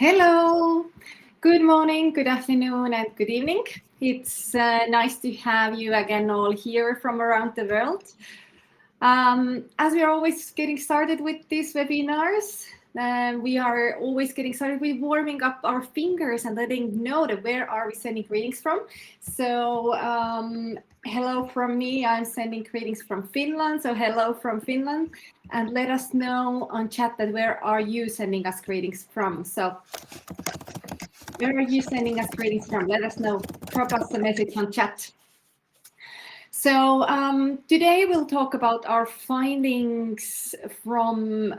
Hello, good morning, good afternoon, and good evening. It's nice to have you again all here from around the world. As we are always getting started with these webinars, we are always getting started with warming up our fingers and letting know that where are we sending greetings from. So hello from me, I'm sending greetings from Finland. So hello from Finland, and let us know on chat that where are you sending us greetings from. So where are you sending us greetings from? Let us know, drop us a message on chat. So today we'll talk about our findings from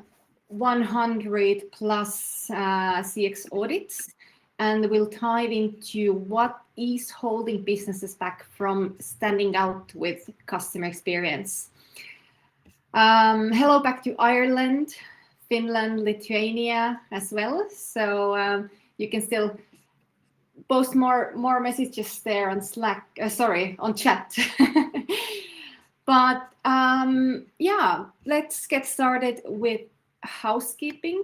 100 plus CX audits, and we'll dive into what is holding businesses back from standing out with customer experience. Hello back to Ireland, Finland, Lithuania as well. So you can still post more messages there on Slack, on chat. But yeah, let's get started with housekeeping.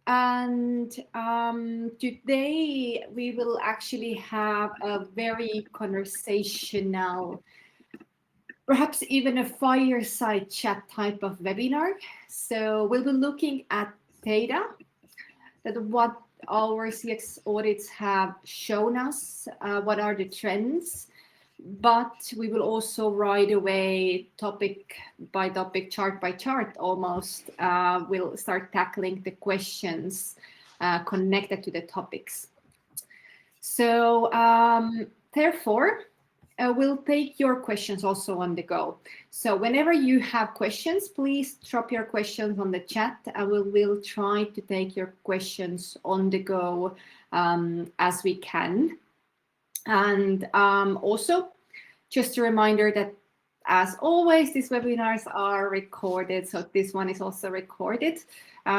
And today we will actually have a very conversational, perhaps even a fireside chat type of webinar. So we'll be looking at data, that what our CX audits have shown us, what are the trends, but we will also right away, topic by topic, chart by chart almost, we'll start tackling the questions connected to the topics. So therefore, we'll take your questions also on the go. So whenever you have questions, please drop your questions on the chat. I will try to take your questions on the go as we can. And also, just a reminder that as always, these webinars are recorded. So this one is also recorded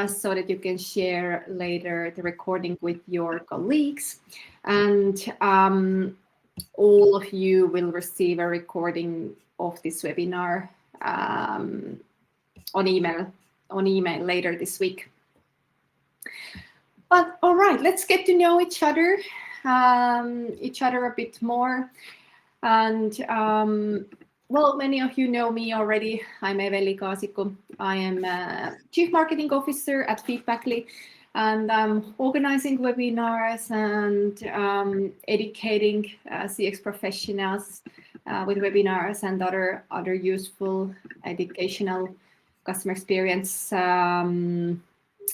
so that you can share later the recording with your colleagues. And all of you will receive a recording of this webinar on email later this week. But all right, let's get to know each other a bit more. And well, many of you know me already. I'm Eveli Kaasiku. I am Chief Marketing Officer at Feedbackly, and I'm organizing webinars and educating CX professionals with webinars and other useful educational customer experience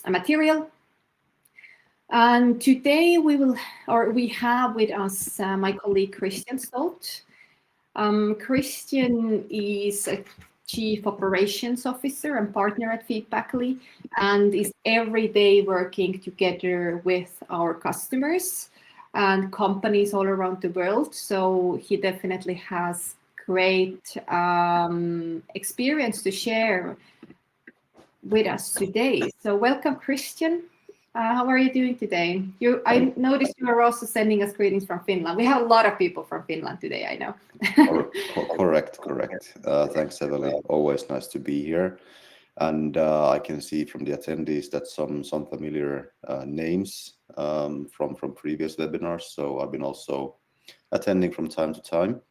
material. And today we have with us my colleague Kristian Stolt. Kristian is a Chief Operations Officer and partner at Feedbackly, and is every day working together with our customers and companies all around the world. So he definitely has great experience to share with us today. So welcome, Kristian. How are you doing today? I noticed you are also sending us greetings from Finland. We have a lot of people from Finland today, I know. Correct. Thanks, Eveli. Always nice to be here. And I can see from the attendees that some familiar names from previous webinars. So I've been also attending from time to time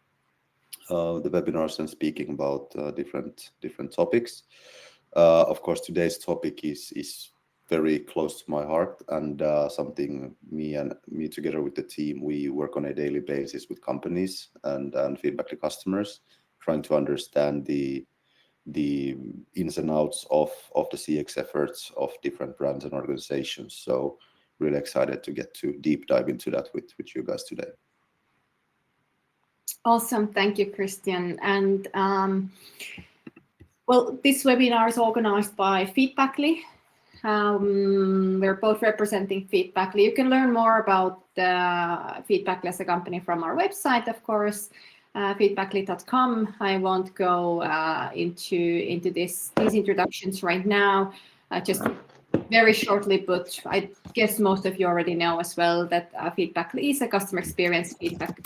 the webinars and speaking about different topics. Of course, today's topic is very close to my heart, and something me together with the team, we work on a daily basis with companies and feedback to customers, trying to understand the ins and outs of the CX efforts of different brands and organizations. So really excited to get to deep dive into that with you guys today. Awesome, thank you, Kristian. And well, this webinar is organized by Feedbackly. We're both representing Feedbackly. You can learn more about Feedbackly as a company from our website, of course, feedbackly.com. I won't go into these introductions right now, just very shortly, but I guess most of you already know as well that Feedbackly is a customer experience feedback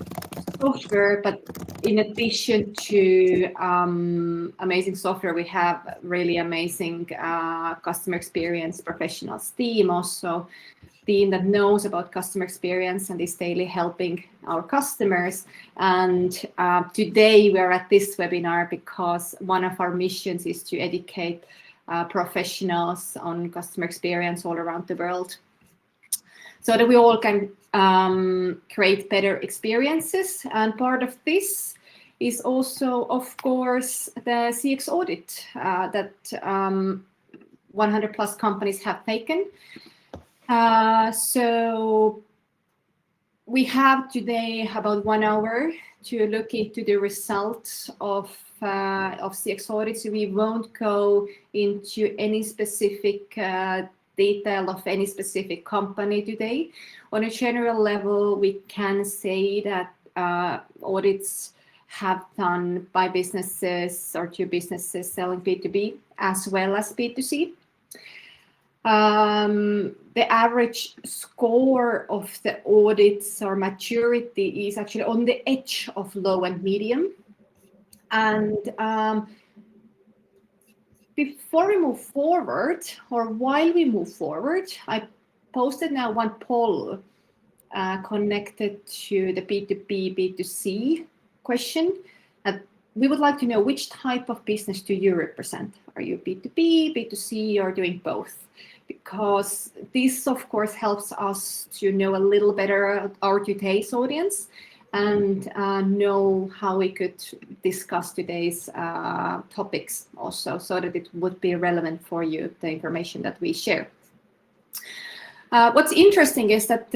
software, but in addition to amazing software, we have really amazing customer experience professionals team also team that knows about customer experience and is daily helping our customers. And today we're at this webinar because one of our missions is to educate professionals on customer experience all around the world, so that we all can create better experiences. And part of this is also, of course, the CX audit that 100 plus companies have taken. So we have today about 1 hour to look into the results of CX audits. We won't go into any specific detail of any specific company today. On a general level, we can say that audits have done by businesses or to businesses selling B2B as well as B2C. The average score of the audits or maturity is actually on the edge of low and medium. And before we move forward, or while we move forward, I posted now one poll connected to the B2B, B2C question. We would like to know, which type of business do you represent? Are you B2B, B2C, or doing both? Because this, of course, helps us to know a little better our today's audience and know how we could discuss today's topics also, so that it would be relevant for you, the information that we share. What's interesting is that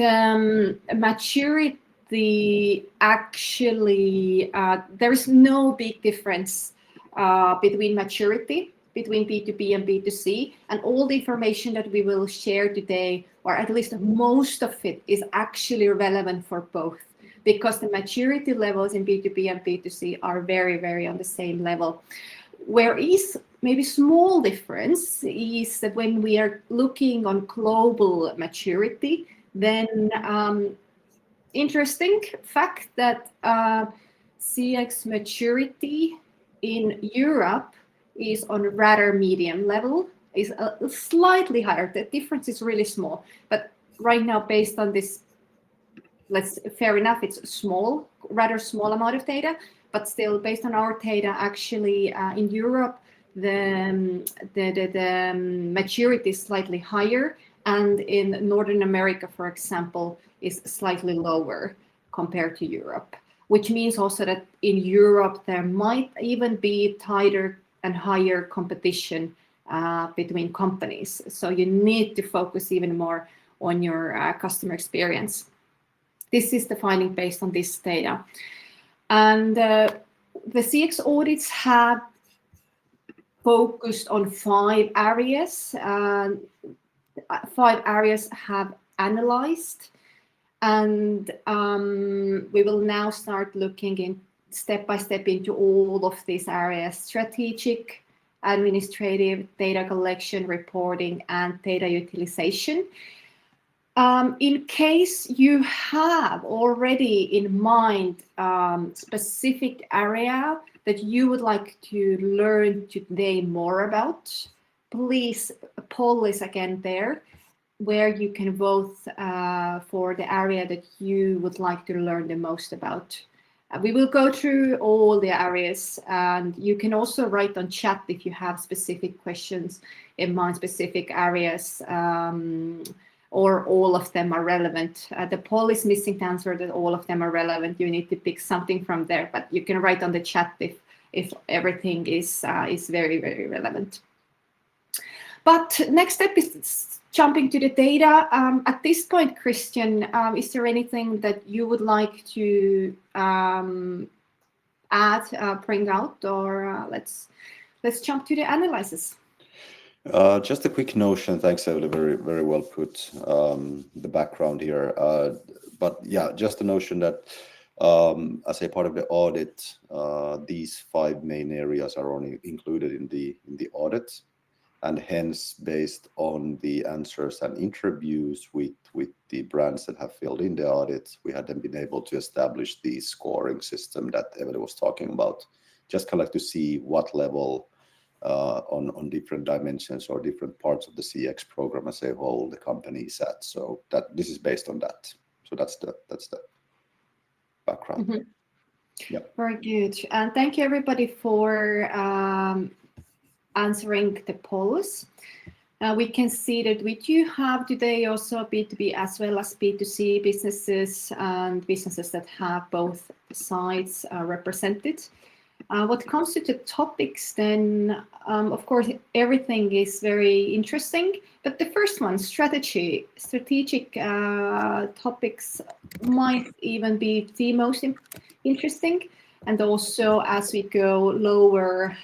maturity actually, there is no big difference between maturity between B2B and B2C, and all the information that we will share today, or at least most of it, is actually relevant for both, because the maturity levels in B2B and B2C are very, very on the same level. Where is maybe small difference is that when we are looking on global maturity, then interesting fact that CX maturity in Europe is on rather medium level, is slightly higher. The difference is really small, but right now, based on this, fair enough, it's small, rather small amount of data, but still, based on our data, actually in Europe, the maturity is slightly higher, and in Northern America, for example, is slightly lower compared to Europe, which means also that in Europe, there might even be tighter and higher competition between companies. So you need to focus even more on your customer experience. This is the finding based on this data. And the CX audits have focused on 5 areas. 5 areas have analyzed. And we will now start looking in step by step into all of these areas: strategic, administrative, data collection, reporting, and data utilization. In case you have already in mind specific area that you would like to learn today more about, please, poll is again there, where you can vote for the area that you would like to learn the most about. We will go through all the areas, and you can also write on chat if you have specific questions in mind, specific areas, or all of them are relevant. The poll is missing the answer that all of them are relevant. You need to pick something from there, but you can write on the chat if everything is very, very relevant. But next step is jumping to the data. At this point, Kristian, is there anything that you would like to add, bring out, or let's jump to the analysis. Just a quick notion. Thanks, Evelyn. Very, very well put. The background here, but yeah, just a notion that as a part of the audit, these 5 main areas are only included in the audit, and hence, based on the answers and interviews with the brands that have filled in the audit, we had then been able to establish the scoring system that Evelyn was talking about. Just kind of like to see what level on different dimensions or different parts of the CX program as a whole the company is at. So that this is based on that. So that's the background. Mhm. Yeah. Very good. And thank you everybody for answering the polls. We can see that we do have today also B2B as well as B2C businesses and businesses that have both sides represented. What comes to the topics then, of course, everything is very interesting, but the first one, strategic topics might even be the most interesting. And also as we go lower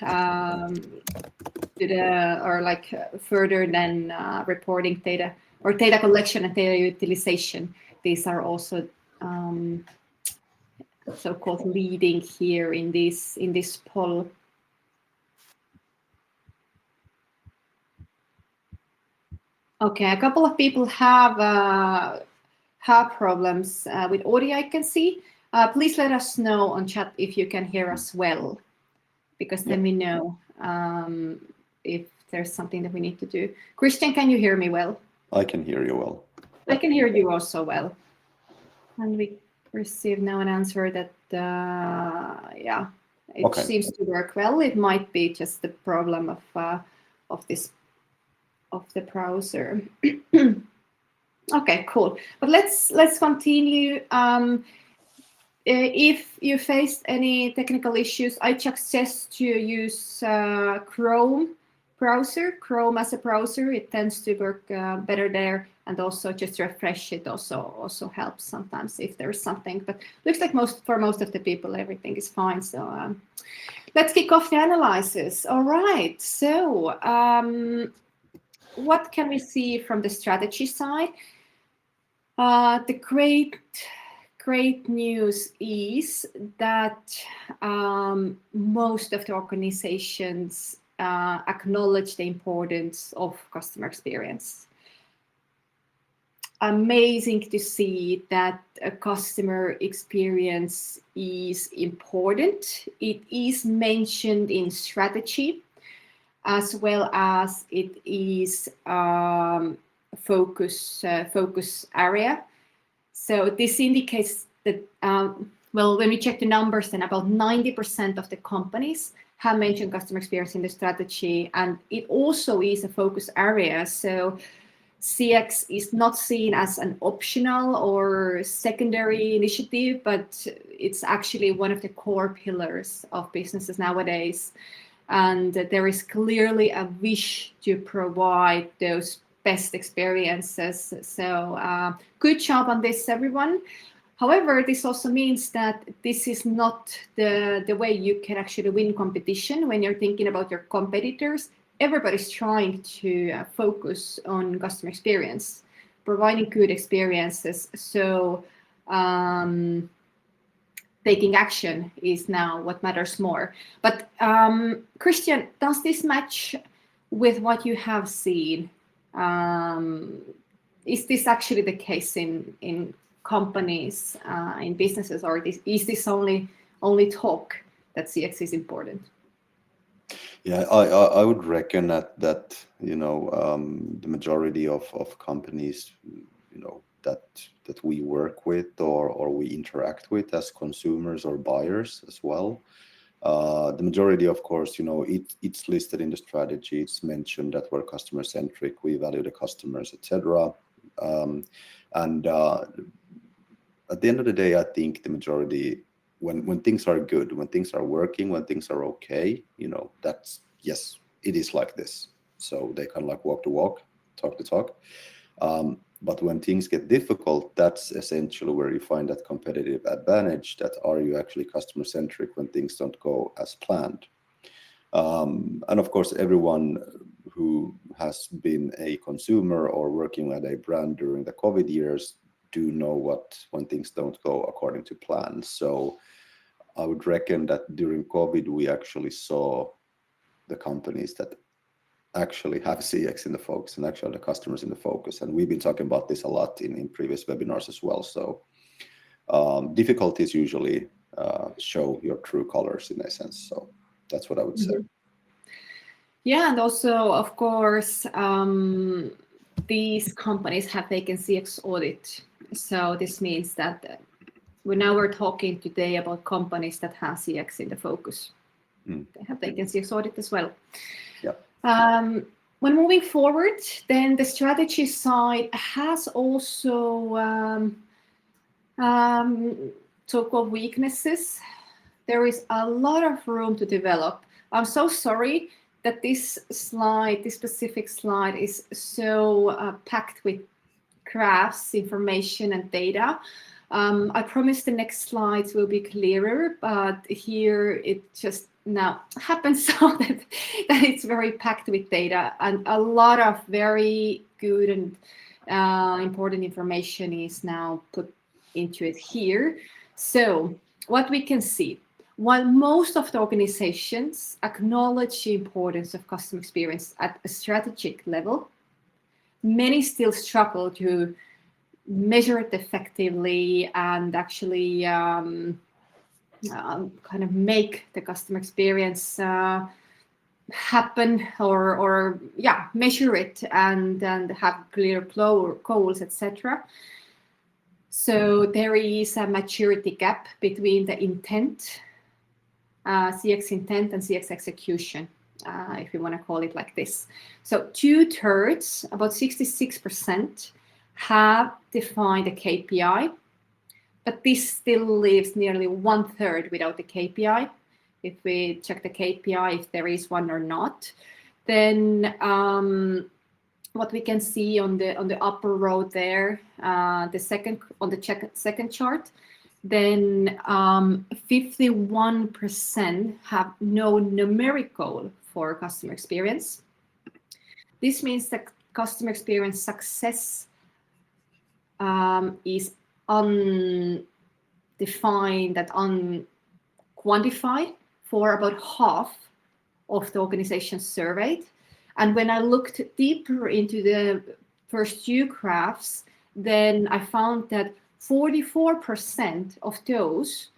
to the, or like further than reporting data or data collection and data utilization, these are also so-called leading here in this poll. Okay, a couple of people have problems with audio, I can see. Please let us know on chat if you can hear us well, because then we know if there's something that we need to do. Kristian, can you hear me well? I can hear you well. I can hear you also well. And we received now an answer that, yeah, it seems to work well. It might be just the problem of the browser. Okay, cool. But let's continue. If you faced any technical issues, I suggest to use Chrome as a browser. It tends to work better there, and also just refresh it also helps sometimes if there's something. But looks like for most of the people everything is fine. So let's kick off the analysis. All right. So what can we see from the strategy side? The great news is that most of the organizations acknowledge the importance of customer experience. Amazing to see that a customer experience is important. It is mentioned in strategy, as well as it is focus area. So this indicates that, well, when we check the numbers, then about 90% of the companies have mentioned customer experience in the strategy, and it also is a focus area. So CX is not seen as an optional or secondary initiative, but it's actually one of the core pillars of businesses nowadays. And there is clearly a wish to provide those best experiences. So good job on this, everyone. However, this also means that this is not the way you can actually win competition. When you're thinking about your competitors, everybody's trying to focus on customer experience, providing good experiences. So taking action is now what matters more. But Kristian, does this match with what you have seen? Is this actually the case in companies, in businesses, or is this only talk that CX is important? Yeah, I would reckon that the majority of companies, that we work with or we interact with as consumers or buyers as well. The majority, of course, it's listed in the strategy. It's mentioned that we're customer centric, we value the customers, etc. And at the end of the day, I think the majority, when things are good, when things are working, when things are okay, that's, yes, it is like this. So they kind of like walk the walk, talk the talk. But when things get difficult, that's essentially where you find that competitive advantage, that are you actually customer centric when things don't go as planned. And of course, everyone who has been a consumer or working at a brand during the COVID years do know when things don't go according to plan. So I would reckon that during COVID, we actually saw the companies that actually have CX in the focus and actually the customers in the focus. And we've been talking about this a lot in previous webinars as well. So difficulties usually show your true colors in a sense. So that's what I would say. Yeah, and also, of course, these companies have taken CX audit. So this means that we're talking today about companies that have CX in the focus. They have taken CX audit as well. Yeah. When moving forward, then the strategy side has also so-called weaknesses. There is a lot of room to develop. I'm so sorry that this specific slide is so packed with graphs, information, and data. I promise the next slides will be clearer, but here it just now happens so that it's very packed with data, and a lot of very good and important information is now put into it here. So what we can see, while most of the organizations acknowledge the importance of customer experience at a strategic level, many still struggle to measure it effectively and actually kind of make the customer experience happen, or measure it and have clear goals, etc. So there is a maturity gap between the intent, CX intent, and CX execution, if you want to call it like this. So 2/3, about 66%, have defined a KPI, but this still leaves nearly 1/3 without the KPI. If we check the KPI, if there is one or not, then what we can see on the upper row there, the second chart, then 51% have no numeric goal for customer experience. This means that customer experience success is undefined and unquantified for about half of the organizations surveyed. And when I looked deeper into the first few graphs, then I found that 44% of those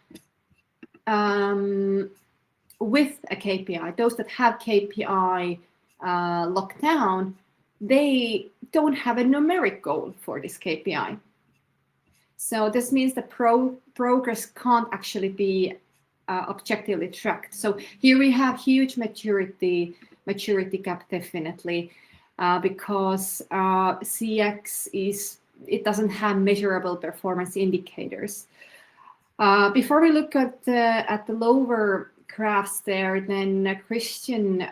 with a KPI, those that have KPI locked down, they don't have a numeric goal for this KPI. So this means the progress can't actually be objectively tracked. So here we have huge maturity gap, definitely, because CX it doesn't have measurable performance indicators. Before we look at the lower graphs there, then Kristian,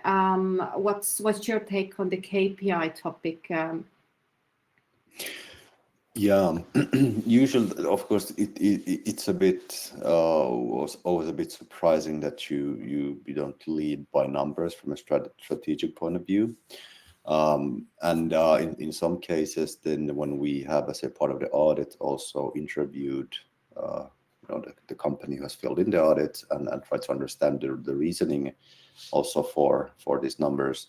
what's your take on the KPI topic? Yeah, usually, of course, it's a bit was always a bit surprising that you don't lead by numbers from a strategic point of view, and in some cases, then when we have, as a part of the audit, also interviewed the company who has filled in the audit and try to understand the reasoning also for these numbers,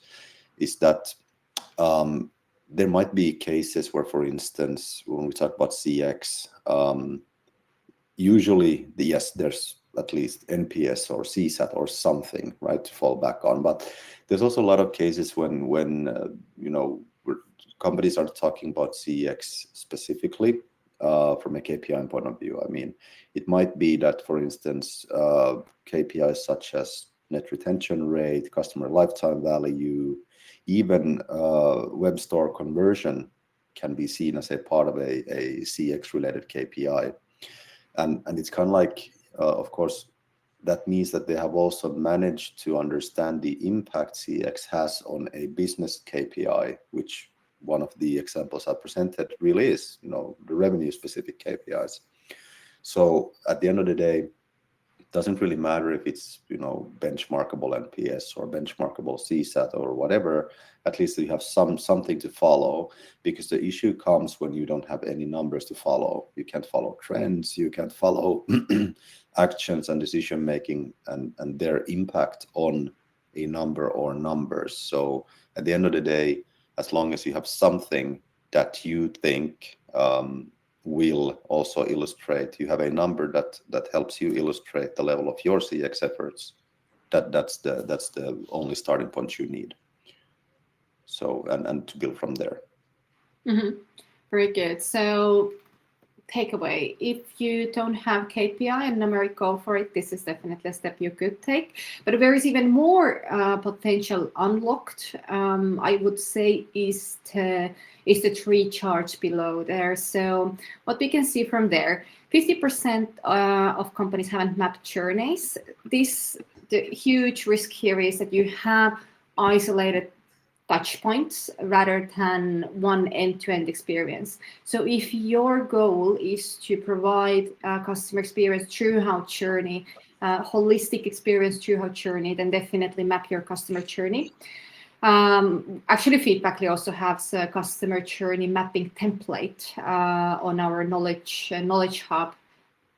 is that there might be cases where, for instance, when we talk about CX, usually there's at least NPS or CSAT or something, right, to fall back on. But there's also a lot of cases when companies are talking about CX specifically from a KPI point of view. I mean, it might be that, for instance, KPIs such as net retention rate, customer lifetime value, even web store conversion can be seen as a part of a CX related KPI. And it's kind of like, of course, that means that they have also managed to understand the impact CX has on a business KPI, which one of the examples I presented really is, the revenue specific KPIs. So at the end of the day, it doesn't really matter if it's, benchmarkable NPS or benchmarkable CSAT or whatever. At least you have something to follow, because the issue comes when you don't have any numbers to follow. You can't follow trends, you can't follow actions and decision making and their impact on a number or numbers. So at the end of the day, as long as you have something that you think will also illustrate, you have a number that helps you illustrate the level of your CX efforts, that's the only starting point you need. So and to build from there. Mhm. Very good. So takeaway, if you don't have KPI and numeric goal for it, this is definitely a step you could take. But there is even more potential unlocked, I would say, is the tree chart below there. So what we can see from there, 50% of companies haven't mapped journeys. The huge risk here is that you have isolated touch points rather than one end-to-end experience. So if your goal is to provide a customer experience throughout journey, holistic experience throughout journey, then definitely map your customer journey. Actually, Feedbackly also has a customer journey mapping template on our knowledge hub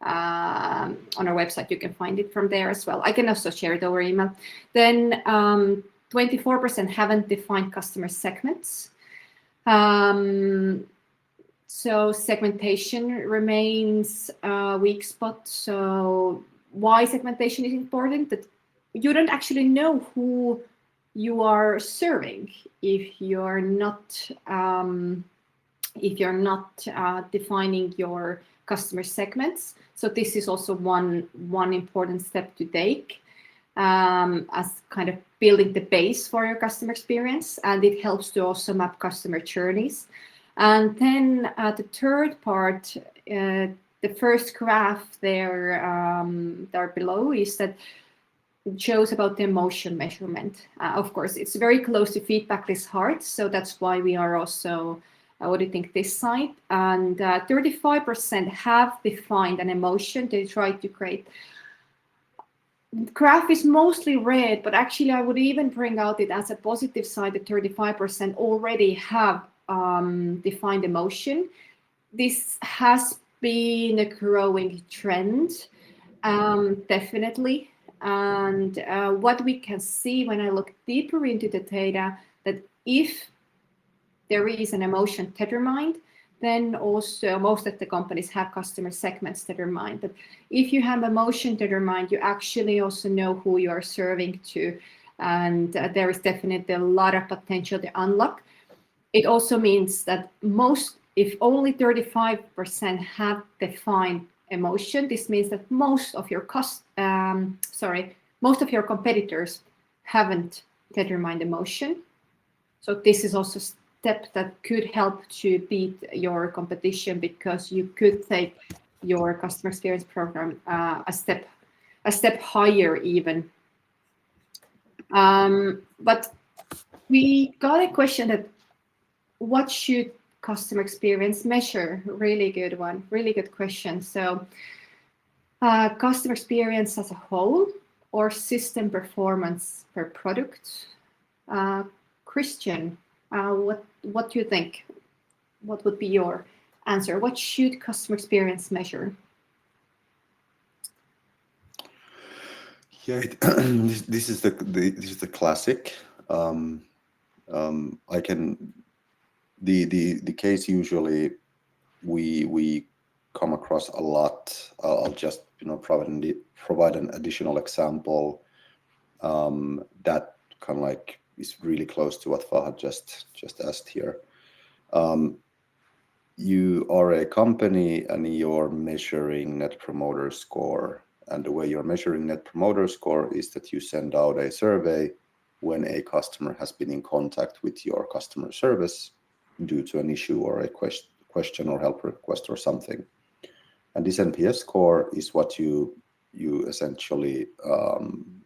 on our website. You can find it from there as well. I can also share it over email. Then 24% haven't defined customer segments. So segmentation remains a weak spot. So why segmentation is important? That you don't actually know who you are serving if you're not defining your customer segments. So this is also one important step to take as kind of building the base for your customer experience, and it helps to also map customer journeys. And then the third part, the first graph there below is that shows about the emotion measurement. Of course, it's very close to Feedbackly's heart, so that's why we are also auditing this site. And 35% have defined an emotion they try to create. Graph is mostly red, but actually I would even bring out it as a positive side that 35% already have defined emotion. This has been a growing trend, definitely. And what we can see when I look deeper into the data, that if there is an emotion determined, then also most of the companies have customer segments determined. But if you have emotion determined, you actually also know who you are serving to. And there is definitely a lot of potential to unlock. It also means that if only 35% have defined emotion, this means that most of your competitors haven't determined emotion. So this is also step that could help to beat your competition, because you could take your customer experience program a step higher even. But we got a question that what should customer experience measure? Really good one, really good question. So customer experience as a whole or system performance per product? Kristian, what do you think? What would be your answer? What should customer experience measure? Yeah, this is the classic. I can the case usually we come across a lot. I'll just provide an additional example that kind of like is really close to what Fahad just asked here. You are a company and you're measuring Net Promoter Score, and the way you're measuring Net Promoter Score is that you send out a survey when a customer has been in contact with your customer service due to an issue or a question or help request or something. And this NPS score is what you essentially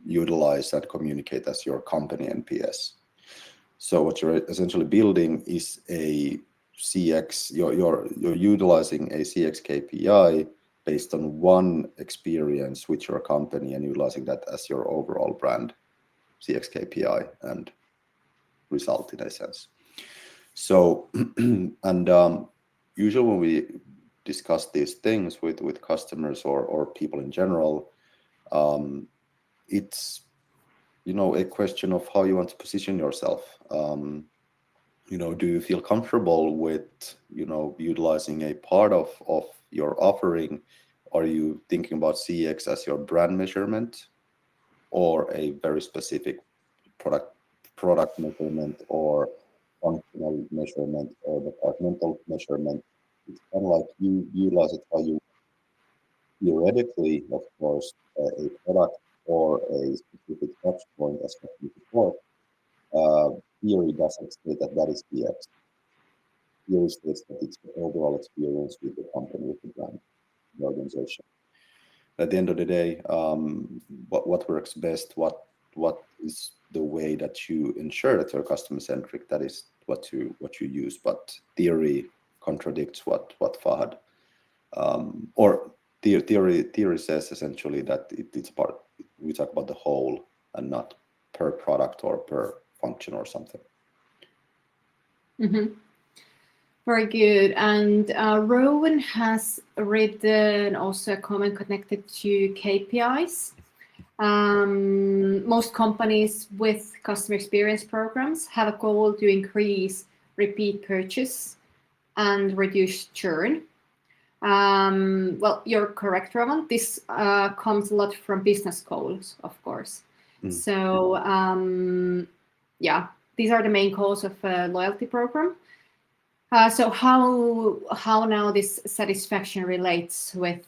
utilize and communicate as your company NPS. So what you're essentially building is a CX. You're utilizing a CX KPI based on one experience with your company and utilizing that as your overall brand CX KPI and result in a sense. So and usually when we discuss these things with customers or people in general, it's a question of how you want to position yourself. Do you feel comfortable with utilizing a part of your offering? Are you thinking about CX as your brand measurement or a very specific product measurement or functional measurement or departmental measurement. It's kind of like you utilize it how you theoretically, of course, a product or a specific touch point as customer support. Uh, Theory doesn't state that that is the X. Theory states that it's the overall experience with the company, with the brand, the organization. At the end of the day, what works best, what is the way that you ensure that you're customer centric, that is what you use. But theory contradicts what Fahad or theory says essentially that it's part, we talk about the whole and not per product or per function or something. Mm-hmm. Very good. And Rowan has written also a comment connected to KPIs. Most companies with customer experience programs have a goal to increase repeat purchase and reduce churn. Well, you're correct, Rowan. This comes a lot from business goals, of course. So, yeah, these are the main goals of a loyalty program. So how now this satisfaction relates with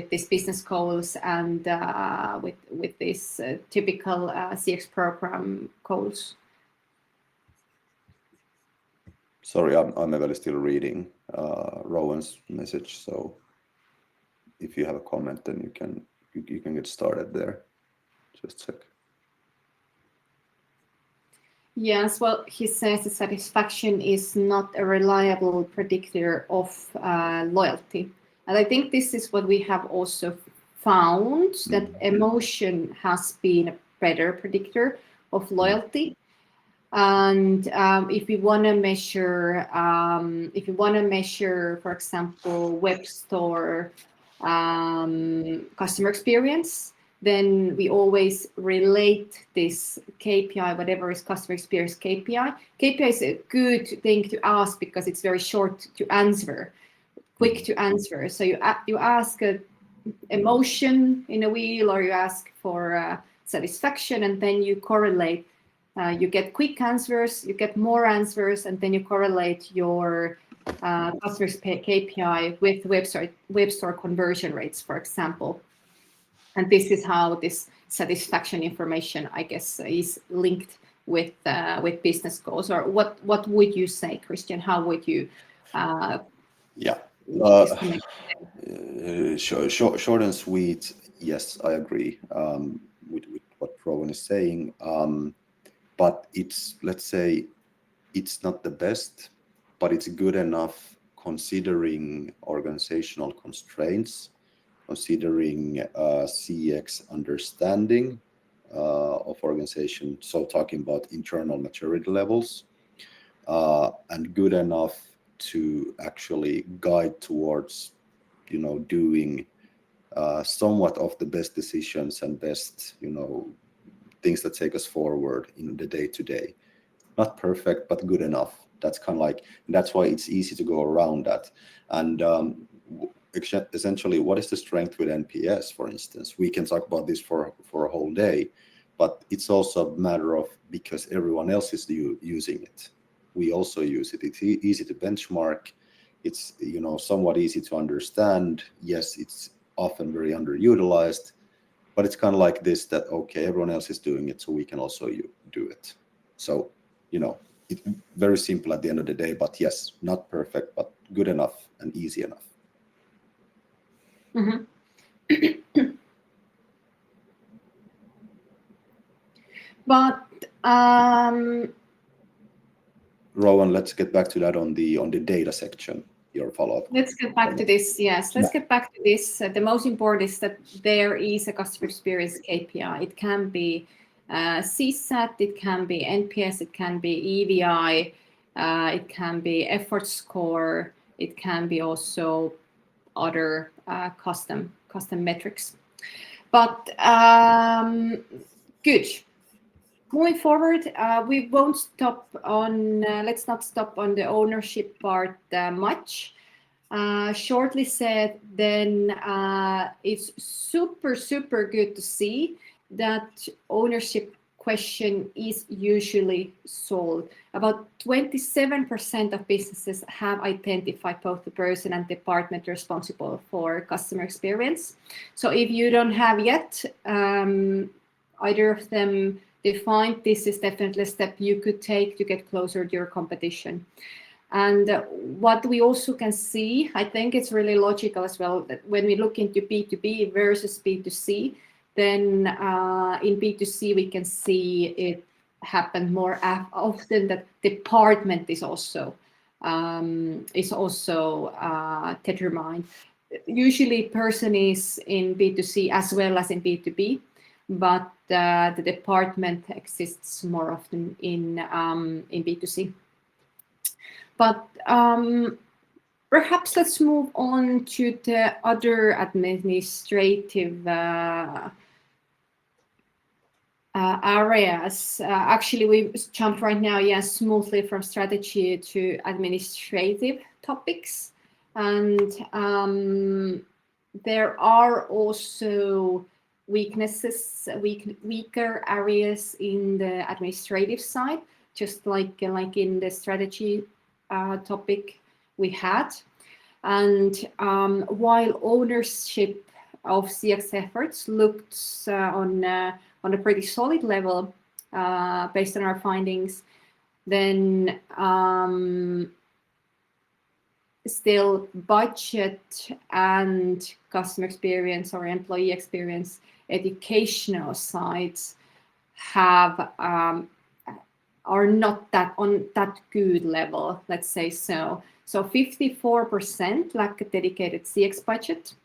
these business goals and with this typical CX program goals? Sorry, I'm actually still reading Rowan's message. So if you have a comment, then you can get started there. Just check. Yes, well, he says the satisfaction is not a reliable predictor of loyalty. And I think this is what we have also found, that emotion has been a better predictor of loyalty. And if you want to measure, for example, web store customer experience, then we always relate this KPI, whatever is customer experience KPI. KPI is a good thing to ask because it's very short to answer, quick to answer. So you ask a emotion in a wheel, or you ask for satisfaction, and then you correlate. You get quick answers, you get more answers, and then you correlate your customers KPI with web store conversion rates, for example. And this is how this satisfaction information, I guess, is linked with business goals. Or what would you say, Kristian? How would you? Short and sweet. Yes, I agree with what Rowan is saying. But it's, let's say, it's not the best, but it's good enough considering organizational constraints, considering CX understanding of organization. So talking about internal maturity levels, and good enough to actually guide towards, doing somewhat of the best decisions and best, things that take us forward in the day to day. Not perfect, but good enough. That's kind of like, and that's why it's easy to go around that. And essentially, what is the strength with NPS, for instance? We can talk about this for a whole day, but it's also a matter of, because everyone else is using it, we also use it. It's easy to benchmark. It's somewhat easy to understand. Yes, it's often very underutilized, but it's kind of like this, that okay, everyone else is doing it, so we can also do it. So it's very simple at the end of the day, but yes, not perfect, but good enough and easy enough. Mm-hmm. But Rowan, let's get back to that on the data section. Your follow-up. Let's get back to this. Yes, let's get back to this. The most important is that there is a customer experience KPI. It can be CSAT, it can be NPS, it can be EVI, it can be effort score, it can be also other custom metrics. But good. Moving forward, we won't stop on. Let's not stop on the ownership part much. Shortly said, then it's super good to see that ownership question is usually solved. About 27% of businesses have identified both the person and department responsible for customer experience. So if you don't have yet either of them defined, this is definitely a step you could take to get closer to your competition. And what we also can see, I think it's really logical as well, that when we look into B2B versus B2C, then in B2C, we can see it happen more often that department is also determined. Usually person is in B2C as well as in B2B, but the department exists more often in B2C. But perhaps let's move on to the other administrative areas. Actually, we jumped right now, yes, smoothly from strategy to administrative topics. And there are also weaknesses, weaker areas in the administrative side, just like in the strategy topic we had. And while ownership of CX efforts looked on a pretty solid level based on our findings, then still budget and customer experience or employee experience educational sides have are not that on that good level, let's say so. So 54% lack a dedicated CX budget,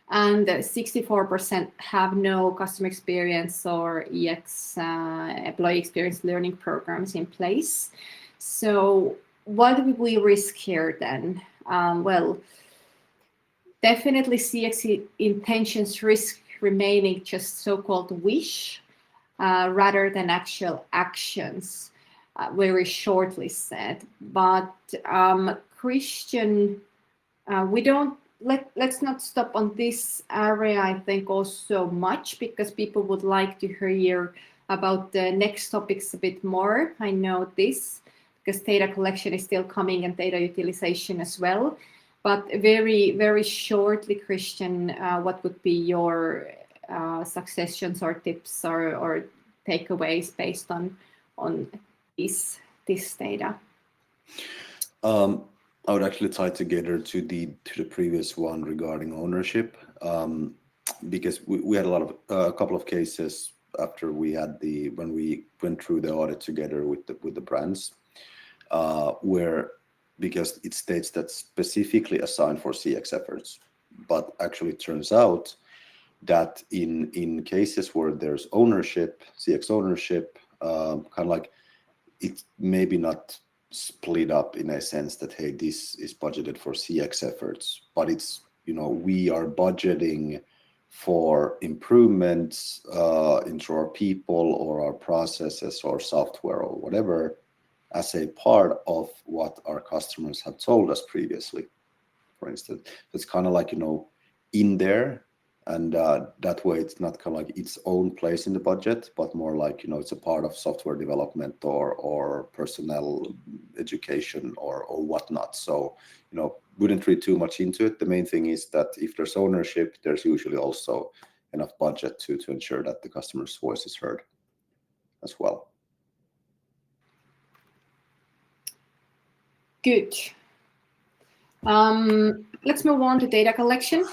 and 64% have no customer experience or EX employee experience learning programs in place. So what do we risk here then? Well, definitely CX intentions risk remaining just so-called wish rather than actual actions, very shortly said. But Kristian, we don't let's not stop on this area, I think, also much, because people would like to hear about the next topics a bit more. I know this because data collection is still coming and data utilization as well. But very, very shortly, Kristian, what would be your suggestions or tips or takeaways based on this data? I would actually tie together to the previous one regarding ownership, because we had a couple of cases after when we went through the audit together with the brands, where, because it states that specifically assigned for CX efforts, but actually it turns out that in cases where there's ownership, CX ownership, kind of like it maybe not split up in a sense that, hey, this is budgeted for CX efforts, but it's, we are budgeting for improvements into our people or our processes or software or whatever as a part of what our customers have told us previously, for instance. It's kind of like, in there, and that way it's not kind of like its own place in the budget, but more like, it's a part of software development or personnel education or whatnot. So, wouldn't read too much into it. The main thing is that if there's ownership, there's usually also enough budget to ensure that the customer's voice is heard as well. Good. Let's move on to data collection.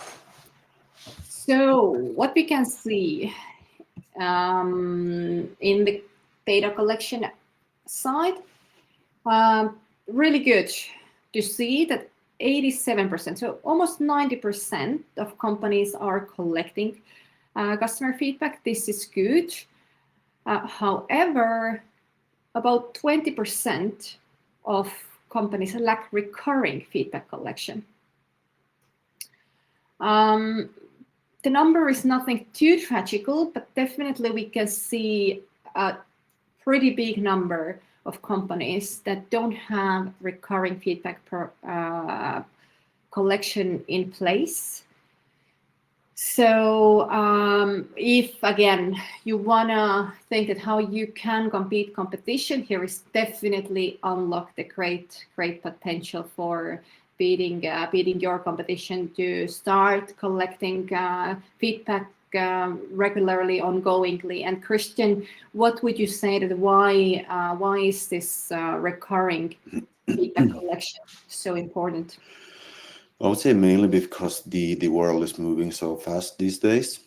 So what we can see in the data collection side, really good to see that 87%, so almost 90% of companies are collecting customer feedback. This is good. However, about 20% of companies lack recurring feedback collection. The number is nothing too tragical, but definitely we can see a pretty big number of companies that don't have recurring feedback collection in place. So if again you wanna think that how you can compete competition, here is definitely unlock the great potential for beating your competition, to start collecting feedback regularly, ongoingly. And Kristian, what would you say that why is this recurring feedback collection so important? I would say mainly because the world is moving so fast these days.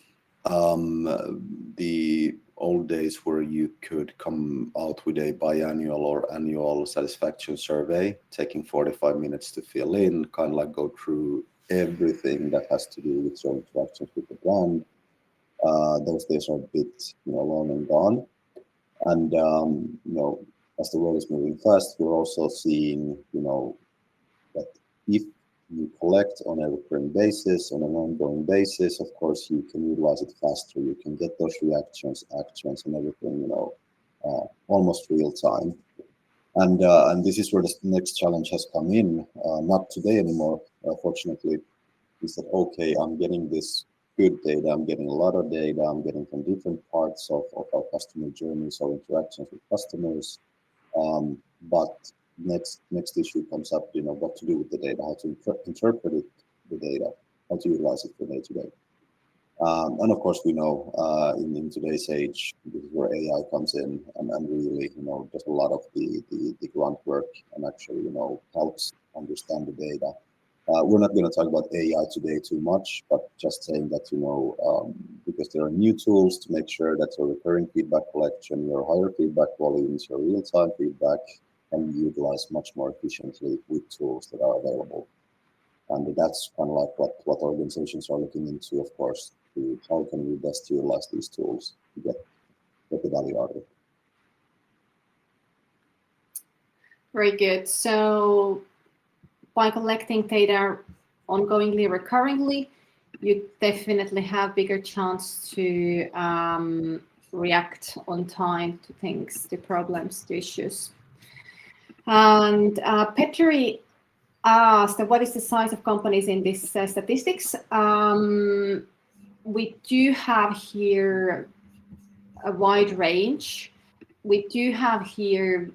The old days where you could come out with a biannual or annual satisfaction survey, taking 45 minutes to fill in, kind of like go through everything that has to do with your interactions with the brand. Those days are a bit, long and gone. And as the world is moving fast, we're also seeing, that if you collect on a recurring basis, on an ongoing basis, of course, you can utilize it faster. You can get those reactions, actions, and everything, almost real time. And this is where the next challenge has come in. Not today anymore, fortunately. Is that okay? I'm getting this good data. I'm getting a lot of data. I'm getting from different parts of our customer journeys or interactions with customers. But next issue comes up, what to do with the data, how to interpret it, the data, how to utilize it for day to day. And of course, we know in today's age, this is where AI comes in and really, does a lot of the grunt work and actually, helps understand the data. We're not going to talk about AI today too much, but just saying that, because there are new tools to make sure that your recurring feedback collection, your higher feedback volumes, your real-time feedback can be utilized much more efficiently with tools that are available. And that's kind of like what organizations are looking into, of course, to how can we best utilize these tools to get the value out of it. Very good. So by collecting data ongoingly, recurringly, you definitely have bigger chance to react on time to things, to problems, to issues. And Petri asked, what is the size of companies in this statistics? We do have here a wide range. We do have here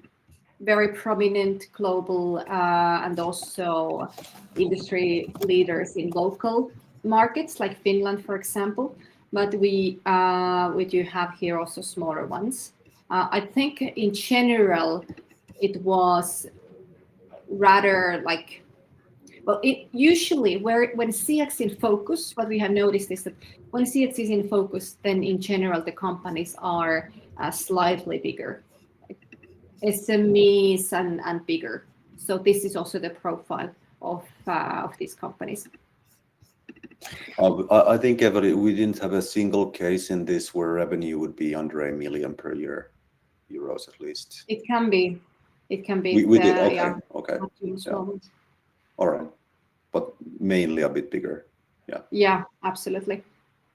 very prominent global and also industry leaders in local markets like Finland, for example. But we do have here also smaller ones. I think in general it was rather like, well, it usually when CX in focus, what we have noticed is that when CX is in focus, then in general the companies are slightly bigger. SMEs and bigger. So this is also the profile of these companies. I think we didn't have a single case in this where revenue would be under $1 million per year, euros at least. It can be. We did. Okay. Yeah, Okay. Yeah. All right. But mainly a bit bigger. Yeah. Yeah, absolutely.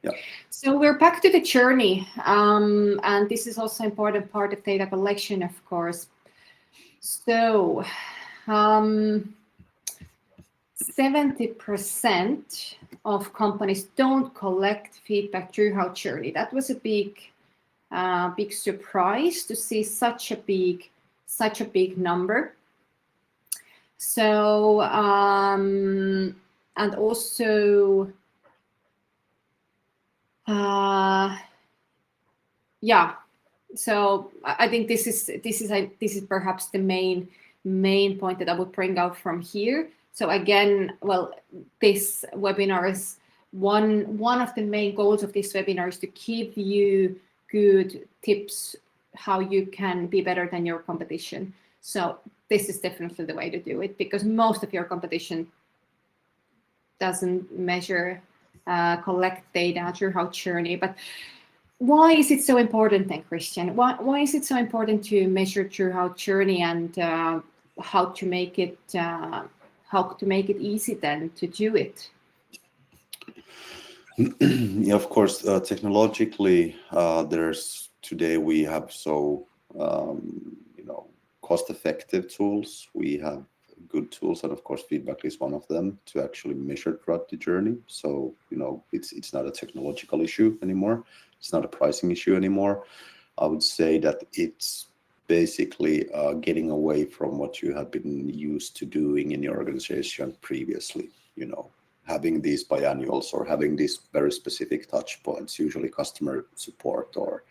Yeah. So we're back to the journey, and this is also important part of data collection, of course. So 70% of companies don't collect feedback throughout journey. That was a big surprise to see such a big number. So and also yeah. So I think this is perhaps the main point that I would bring out from here. So again, well, this webinar is one of the main goals of this webinar is to give you good tips how you can be better than your competition. So this is definitely the way to do it, because most of your competition doesn't measure, collect data throughout journey. But why is it so important then, Kristian? Why is it so important to measure throughout journey, and how to make it easy then to do it? Yeah, of course, technologically, today we have so cost-effective tools. We have good tools, and of course feedback is one of them, to actually measure throughout the journey. So it's not a technological issue anymore, it's not a pricing issue anymore. I would say that it's basically getting away from what you have been used to doing in your organization previously. Having these biannuals or having these very specific touch points, usually customer support or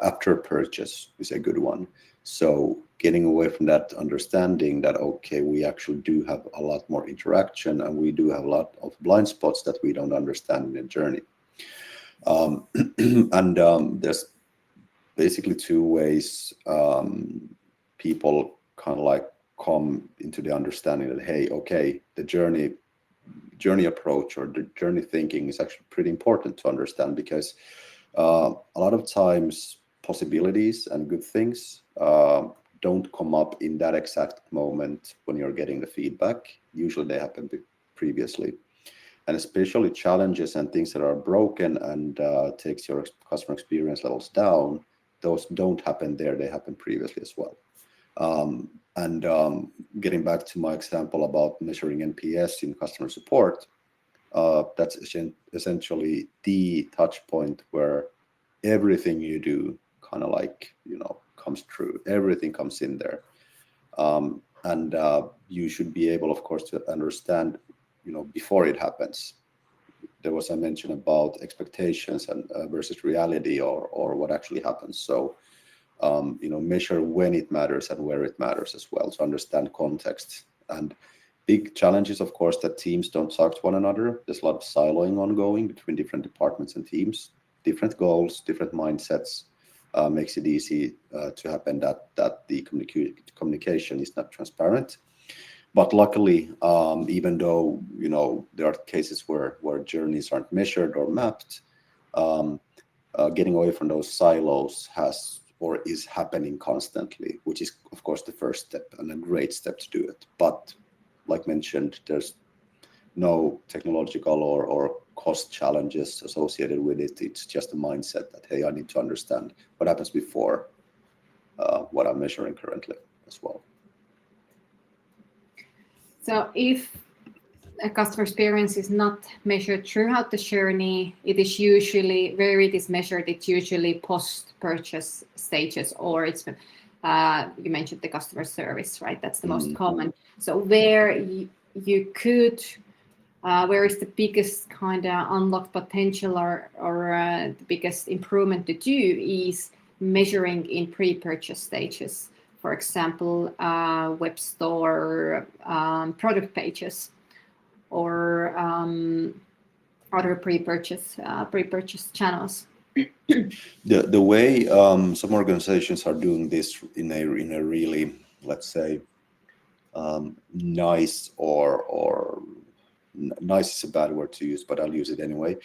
after purchase is a good one. So getting away from that, understanding that, okay, we actually do have a lot more interaction, and we do have a lot of blind spots that we don't understand in the journey. And there's basically two ways people kind of like come into the understanding that, hey, okay, the journey approach or the journey thinking is actually pretty important to understand, because a lot of times possibilities and good things don't come up in that exact moment when you're getting the feedback. Usually they happen previously, and especially challenges and things that are broken and takes your customer experience levels down. Those don't happen there, they happen previously as well. And getting back to my example about measuring NPS in customer support, that's essentially the touch point where everything you do kind of like comes true, everything comes in there. And you should be able, of course, to understand before it happens. There was a mention about expectations and versus reality, or what actually happens. So measure when it matters and where it matters as well, to understand context. And big challenges, of course, that teams don't talk to one another. There's a lot of siloing ongoing between different departments and teams, different goals, different mindsets. Makes it easy to happen that the communication is not transparent. But luckily, even though there are cases where journeys aren't measured or mapped, getting away from those silos is happening constantly, which is of course the first step and a great step to do it. But like mentioned, there's no technological or cost challenges associated with it. It's just a mindset that, hey, I need to understand what happens before what I'm measuring currently as well. So if a customer experience is not measured throughout the journey, it is usually where it is measured, it's usually post-purchase stages, or it's you mentioned the customer service, right? That's the most common. So where you could where is the biggest kind of unlocked potential or the biggest improvement to do is measuring in pre-purchase stages. For example, web store product pages, or other pre-purchase channels. The way some organizations are doing this in a really, let's say, nice or nice is a bad word to use, but I'll use it anyway.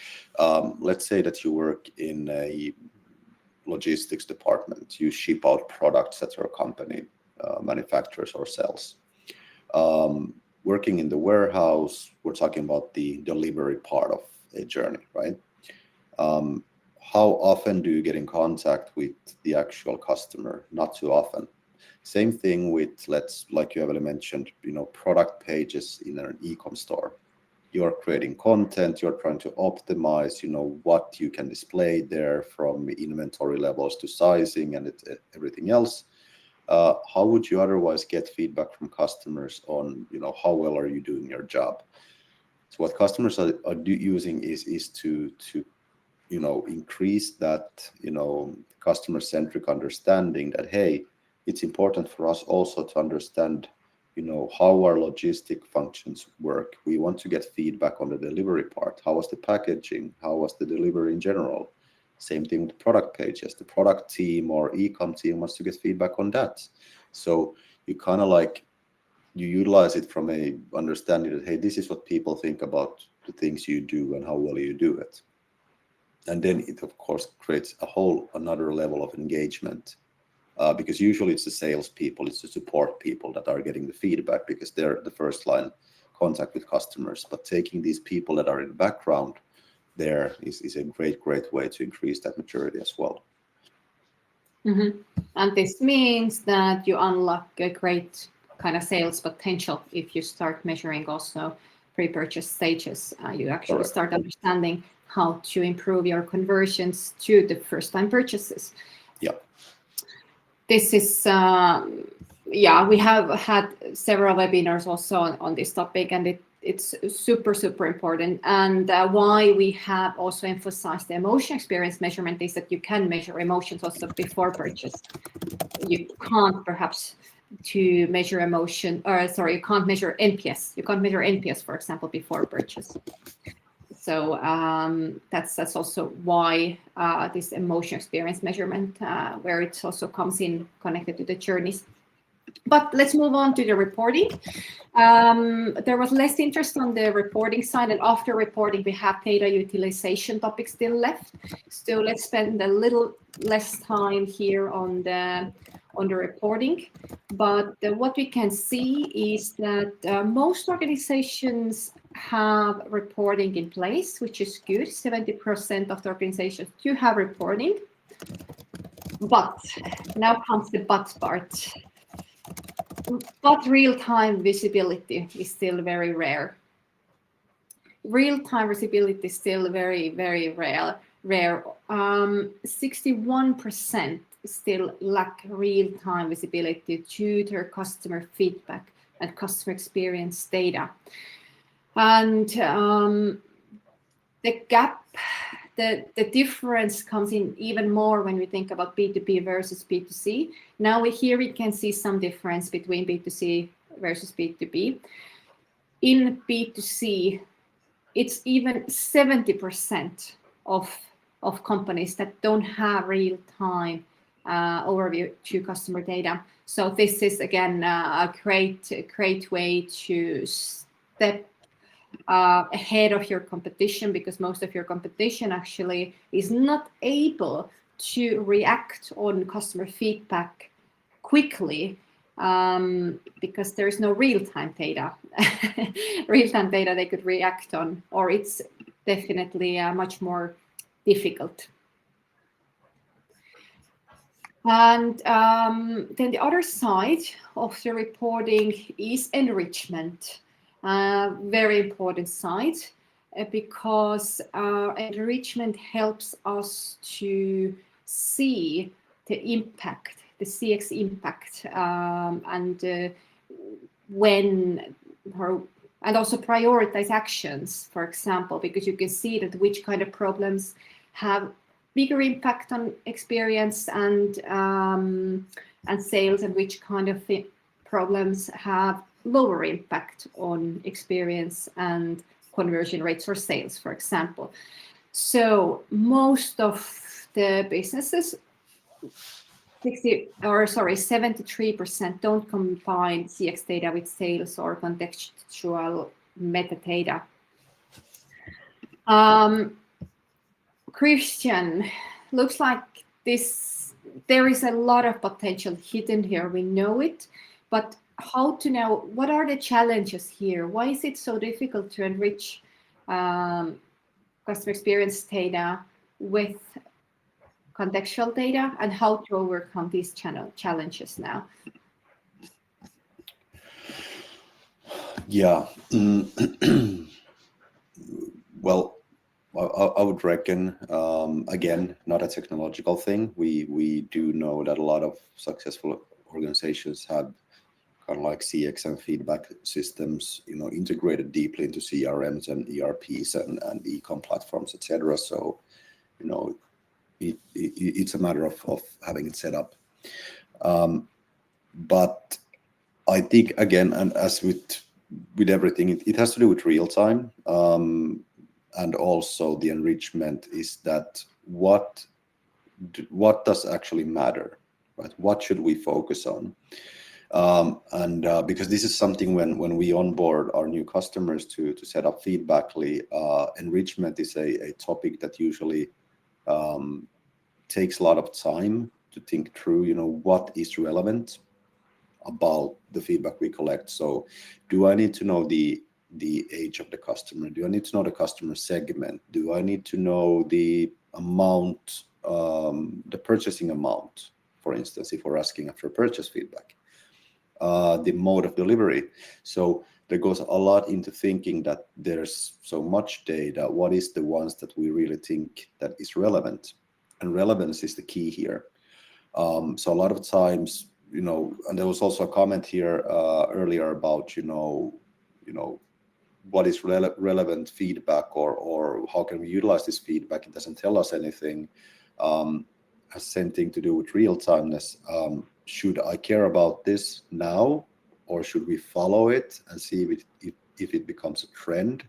Let's say that you work in a logistics department. You ship out products that your company manufactures or sells. Working in the warehouse, we're talking about the delivery part of a journey, right? How often do you get in contact with the actual customer? Not too often. Same thing with, like you have mentioned, product pages in an e-com store. You're creating content, you're trying to optimize, what you can display there, from inventory levels to sizing and everything else. How would you otherwise get feedback from customers on, how well are you doing your job? So what customers are using is to increase that, customer-centric understanding that, hey, it's important for us also to understand, how our logistic functions work. We want to get feedback on the delivery part. How was the packaging? How was the delivery in general? Same thing with product pages. The product team or e-com team wants to get feedback on that. So you kind of you utilize it from a understanding that, hey, this is what people think about the things you do and how well you do it. And then it, of course, creates another level of engagement. Because usually it's the salespeople, it's the support people that are getting the feedback, because they're the first line contact with customers. But taking these people that are in the background there is a great way to increase that maturity as well. Mm-hmm. And this means that you unlock a great kind of sales potential if you start measuring also pre-purchase stages. You actually start understanding how to improve your conversions to the first-time purchases. Yeah. This is, we have had several webinars also on this topic, and it's super, super important. And why we have also emphasized the emotion experience measurement is that you can measure emotions also before purchase. You can't perhaps to measure emotion, or sorry, you can't measure NPS. You can't measure NPS, for example, before purchase. So that's also why this emotion experience measurement, where it also comes in connected to the journeys. But let's move on to the reporting. There was less interest on the reporting side, and after reporting, we have data utilization topics still left. So let's spend a little less time here on the reporting. But what we can see is that most organizations have reporting in place, which is good. 70% of the organizations do have reporting. But now comes the but part. But real-time visibility is still very rare. Real-time visibility is still very, very rare. 61% still lack real-time visibility to their customer feedback and customer experience data. And the gap, the difference comes in even more when we think about B2B versus B2C. Now we can see some difference between B2C versus B2B. In B2C, it's even 70% of companies that don't have real-time overview to customer data. So this is again a great way to step ahead of your competition, because most of your competition actually is not able to react on customer feedback quickly because there is no real-time data. Real-time data they could react on, or it's definitely much more difficult. And then the other side of the reporting is enrichment. Very important side, because enrichment helps us to see the impact, the CX impact, and also prioritize actions, for example, because you can see that which kind of problems have bigger impact on experience and sales, and which kind of problems have lower impact on experience and conversion rates or sales, for example. So most of the businesses, 73% don't combine CX data with sales or contextual metadata. Kristian, looks like there is a lot of potential hidden here. We know it, but how to know what are the challenges here? Why is it so difficult to enrich customer experience data with contextual data, and how to overcome these challenges now? Yeah. Well, I would reckon, again, not a technological thing. We do know that a lot of successful organizations have kind of like CX and feedback systems, integrated deeply into CRMs and ERPs and e-com platforms, etc. So, it's a matter of having it set up. But I think, again, and as with everything, it has to do with real time. And also the enrichment is that what does actually matter, right? What should we focus on? Because this is something when we onboard our new customers to set up Feedbackly, enrichment is a topic that usually takes a lot of time to think through, what is relevant about the feedback we collect. So do I need to know the age of the customer? Do I need to know the customer segment? Do I need to know the amount, the purchasing amount, for instance, if we're asking after purchase feedback? the mode of delivery. So there goes a lot into thinking that there's so much data. What is the ones that we really think that is relevant? And relevance is the key here. So a lot of times, and there was also a comment here earlier about, what is relevant feedback, or how can we utilize this feedback? It doesn't tell us anything. Has same thing to do with real timeness. Should I care about this now, or should we follow it and see if it becomes a trend?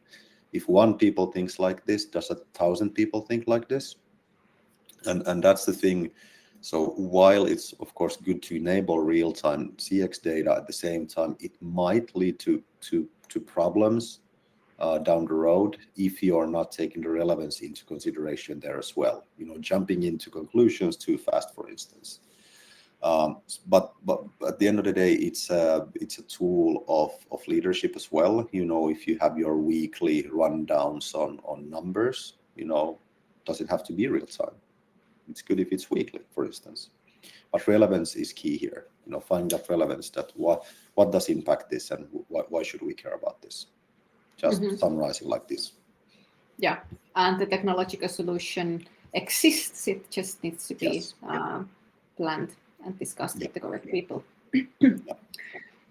If one people thinks like this, does 1,000 people think like this? And that's the thing. So while it's of course good to enable real-time CX data, at the same time it might lead to problems down the road if you are not taking the relevance into consideration there as well. Jumping into conclusions too fast, for instance. But at the end of the day, it's a tool of leadership as well. If you have your weekly rundowns on numbers, does it have to be real time? It's good if it's weekly, for instance. But relevance is key here. Find that relevance, that what does impact this, and why should we care about this? Just summarizing like this. Yeah, and the technological solution exists. It just needs to be planned and discussed with the correct people.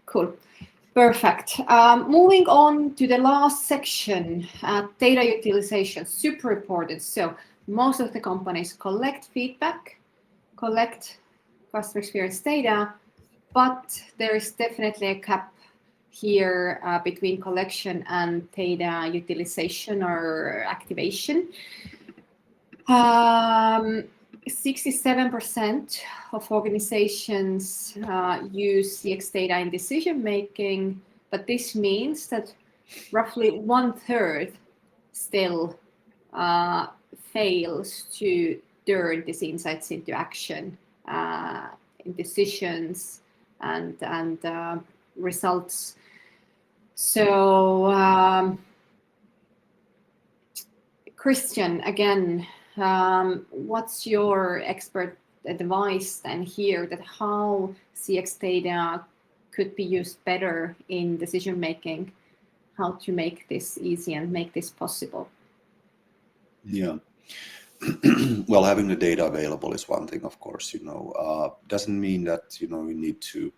Cool. Perfect. Moving on to the last section, data utilization, super important. So most of the companies collect feedback, collect customer experience data, but there is definitely a gap here between collection and data utilization or activation. 67% of organizations use CX data in decision making, but this means that roughly 1/3 still fails to turn these insights into action in decisions and results. So, Kristian, again, what's your expert advice then here, that how CX data could be used better in decision making, how to make this easy and make this possible? Yeah. Well, having the data available is one thing, of course. Doesn't mean that we need to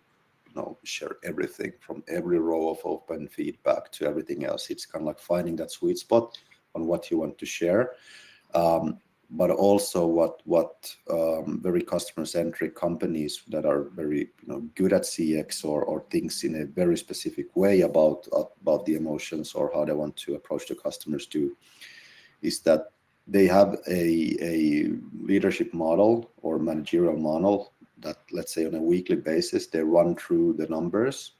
share everything, from every row of open feedback to everything else. It's kind of like finding that sweet spot on what you want to share. But also what very customer-centric companies that are very good at CX or things in a very specific way about the emotions or how they want to approach the customers do, is that they have a leadership model or managerial model that, let's say, on a weekly basis, they run through the numbers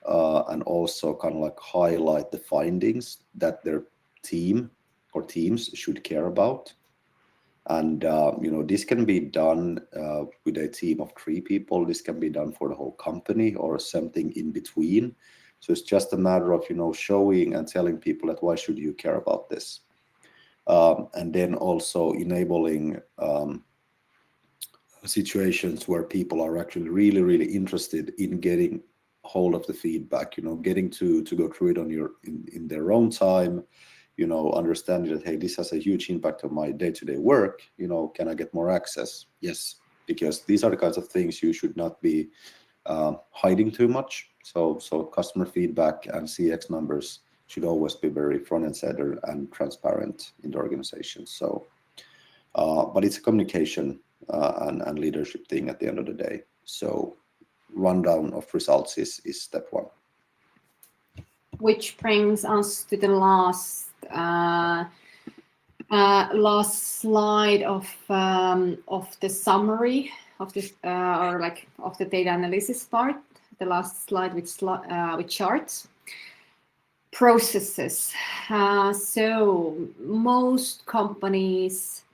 and also kind of like highlight the findings that their team or teams should care about. And this can be done with a team of 3 people. This can be done for the whole company or something in between. So it's just a matter of showing and telling people that why should you care about this, and then also enabling situations where people are actually really, really interested in getting hold of the feedback. Getting to go through it in their own time. Understanding that, hey, this has a huge impact on my day-to-day work. Can I get more access? Yes, because these are the kinds of things you should not be hiding too much. So customer feedback and CX numbers should always be very front and center and transparent in the organization. So, but it's a communication and leadership thing at the end of the day. So, rundown of results is step 1. Which brings us to the last slide of the summary of this of the data analysis part. The last slide with charts. Processes. So most companies,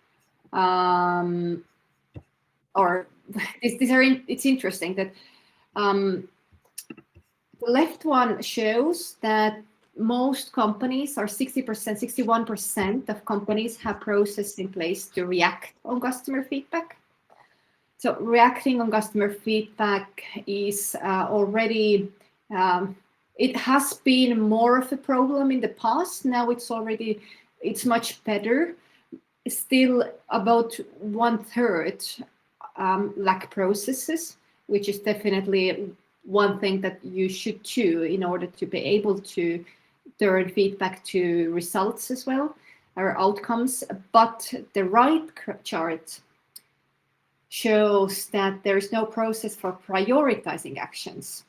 it's interesting that the left one shows that most companies, or 60%, 61% of companies, have processes in place to react on customer feedback. So reacting on customer feedback is already, it has been more of a problem in the past. Now it's much better. Still about 1/3 lack processes, which is definitely one thing that you should do in order to be able to turn feedback to results as well, or outcomes. But the right chart shows that there is no process for prioritizing actions.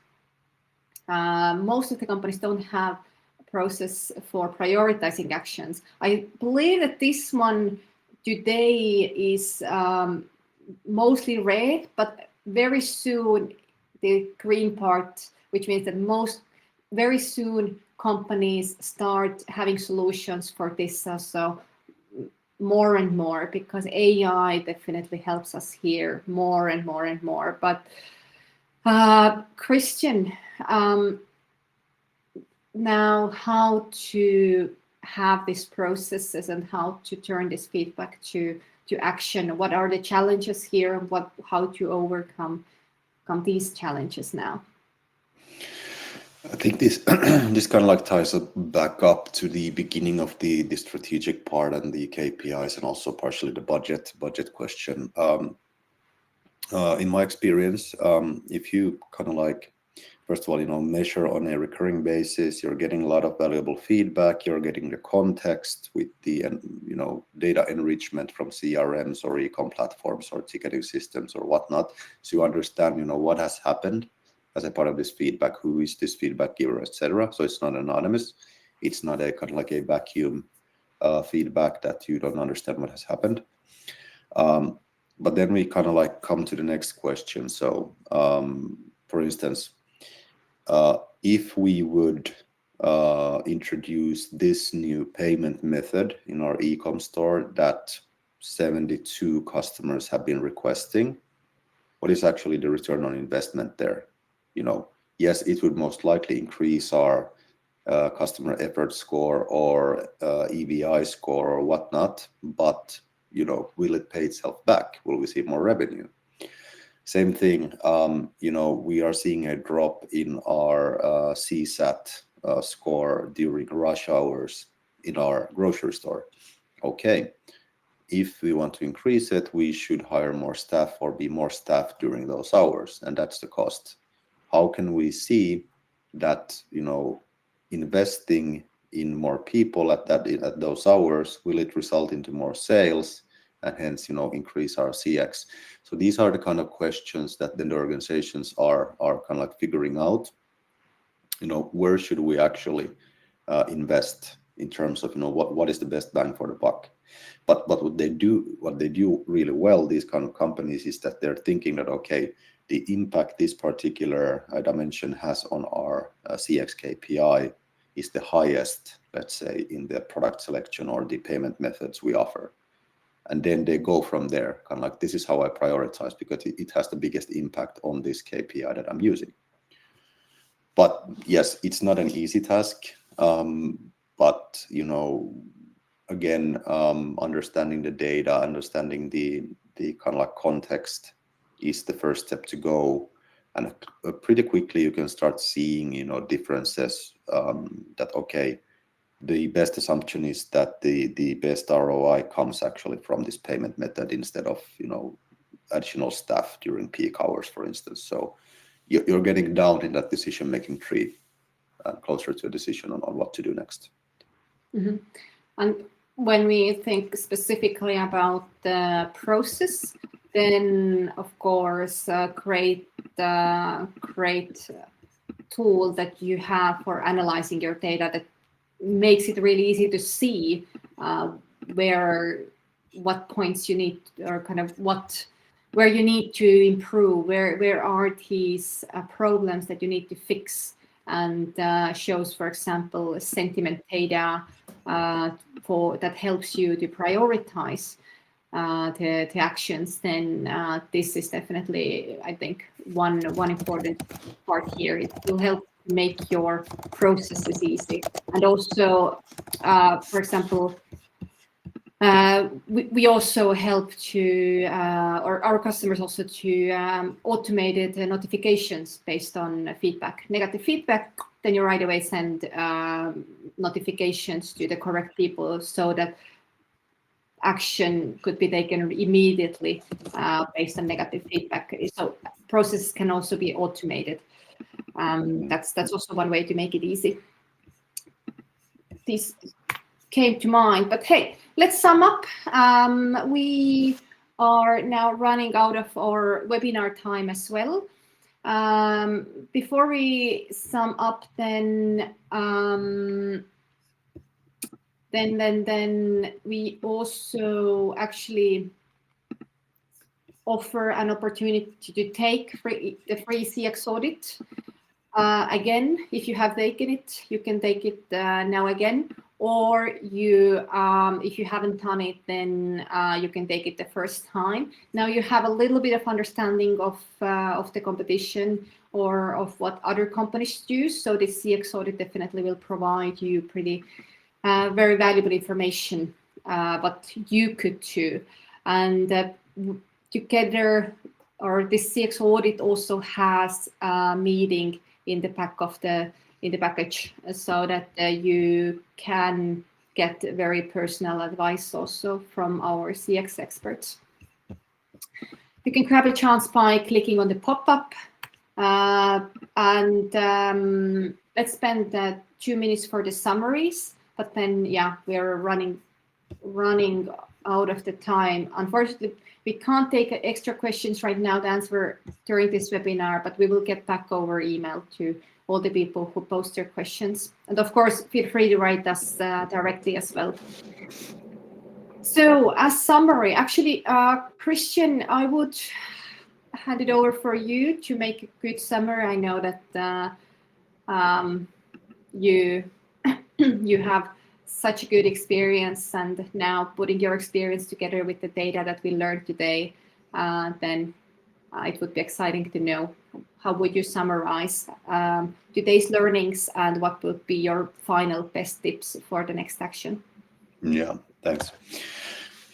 Most of the companies don't have a process for prioritizing actions. I believe that this one today is mostly red, but very soon the green part, which means that very soon companies start having solutions for this also more and more, because AI definitely helps us here more and more and more. But Kristian, now how to have these processes and how to turn this feedback to action? What are the challenges here, and how to overcome these challenges now? I think this this kind of like ties back up to the beginning of the strategic part and the KPIs, and also partially the budget question. In my experience, if you kind of like, first of all, measure on a recurring basis, you're getting a lot of valuable feedback, you're getting the context with the data enrichment from CRMs or e-com platforms or ticketing systems or whatnot, so you understand what has happened as a part of this feedback, who is this feedback giver, etc. So it's not anonymous, it's not a kind of like a vacuum feedback that you don't understand what has happened. But then we kind of like come to the next question. So for instance, if we would introduce this new payment method in our e-com store that 72 customers have been requesting, what is actually the return on investment there? Yes, it would most likely increase our customer effort score or EVI score or whatnot, but will it pay itself back? Will we see more revenue? Same thing, we are seeing a drop in our CSAT score during rush hours in our grocery store. Okay, if we want to increase it, we should hire more staff or be more staff during those hours, and that's the cost. How can we see that investing in more people at those hours, will it result into more sales and hence increase our CX? So these are the kind of questions that then the organizations are kind of like figuring out. Where should we actually invest in terms of what is the best bang for the buck? But what they do really well, these kind of companies, is that they're thinking that, okay, the impact this particular dimension has on our CX KPI is the highest, let's say, in the product selection or the payment methods we offer. And then they go from there, kind of like, this is how I prioritize because it has the biggest impact on this KPI that I'm using. But yes, it's not an easy task. But again, understanding the data, understanding the kind of like context is the first step to go, and pretty quickly you can start seeing differences. That okay, the best assumption is that the best ROI comes actually from this payment method instead of additional staff during peak hours, for instance. So you're getting down in that decision making tree and closer to a decision on what to do next. Mm-hmm. And when we think specifically about the process, then of course great tool that you have for analyzing your data that makes it really easy to see what points you need, or kind of where you need to improve, where are these problems that you need to fix, and shows, for example, sentiment data that helps you to prioritize the actions. Then this is definitely, I think, one important part here. It will help make your processes easy, and also, for example, We also help to, or our customers also to automated notifications based on feedback, negative feedback. Then you right away send notifications to the correct people so that action could be taken immediately based on negative feedback. So processes can also be automated. That's also one way to make it easy. This came to mind, but hey, let's sum up. We are now running out of our webinar time as well. Before we sum up, then we also actually offer an opportunity to take the free CX audit. Again, if you have taken it, you can take it now again, or you, if you haven't done it, then you can take it the first time. Now you have a little bit of understanding of the competition or of what other companies do. So this CX audit definitely will provide you pretty very valuable information, but you could too. And together, or this CX audit also has a meeting in the package, so that you can get very personal advice also from our CX experts. You can grab a chance by clicking on the pop-up, and let's spend 2 minutes for the summaries. But then, yeah, we're running out of the time. Unfortunately, we can't take extra questions right now to answer during this webinar, but we will get back over email to all the people who post their questions. And of course, feel free to write us directly as well. So as summary, actually, Kristian, I would hand it over for you to make a good summary. I know that you have such a good experience, and now putting your experience together with the data that we learned today, then it would be exciting to know how would you summarize today's learnings and what would be your final best tips for the next action. Yeah, thanks.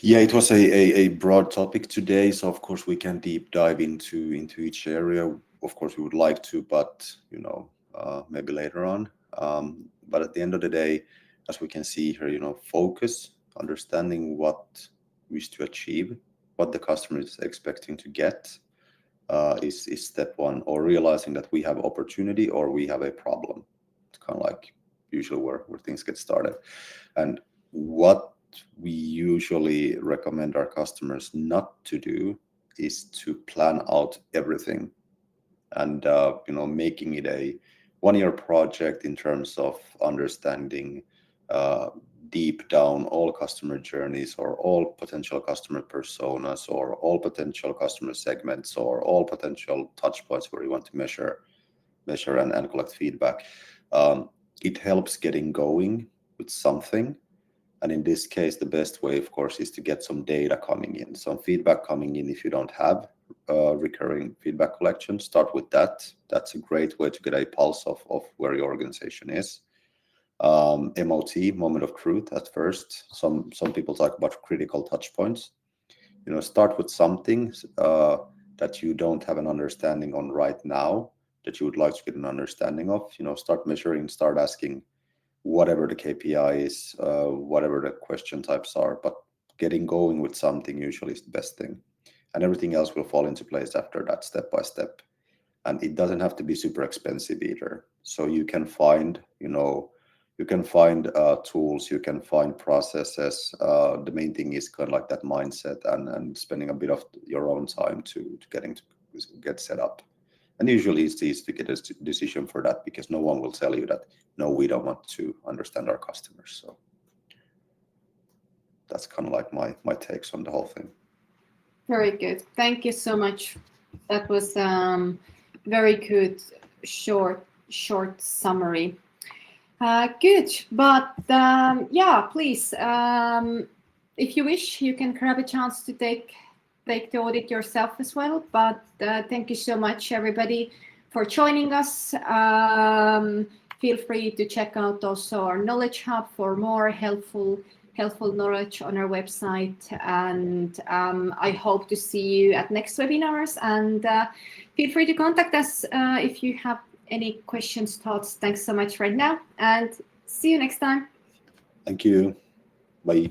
Yeah, it was a broad topic today, so of course we can deep dive into each area. Of course we would like to, but maybe later on. But at the end of the day, as we can see here, focus, understanding what we wish to achieve, what the customer is expecting to get, is step one, or realizing that we have opportunity or we have a problem. It's kind of like usually where things get started. And what we usually recommend our customers not to do is to plan out everything and making it a one-year project in terms of understanding deep down all customer journeys or all potential customer personas or all potential customer segments or all potential touch points where you want to measure and collect feedback. It helps getting going with something. And in this case, the best way, of course, is to get some data coming in, some feedback coming in. If you don't have recurring feedback collection, start with that. That's a great way to get a pulse of where your organization is. MOT, moment of truth, at first. Some people talk about critical touch points. Start with something that you don't have an understanding on right now, that you would like to get an understanding of. Start measuring, start asking whatever the KPI is, whatever the question types are, but getting going with something usually is the best thing. And everything else will fall into place after that, step by step. And it doesn't have to be super expensive either. So you can find, tools, you can find processes. The main thing is kind of like that mindset and spending a bit of your own time to get set up. And usually it's easy to get a decision for that, because no one will tell you that, no, we don't want to understand our customers. So that's kind of like my takes on the whole thing. Very good. Thank you so much. That was very good, short summary. Good. But yeah, please, if you wish, you can grab a chance to take the audit yourself as well. But thank you so much, everybody, for joining us. Feel free to check out also our Knowledge Hub for more helpful helpful knowledge on our website. And I hope to see you at next webinars. And feel free to contact us if you have any questions, thoughts. Thanks so much right now, and see you next time. Thank you. Bye.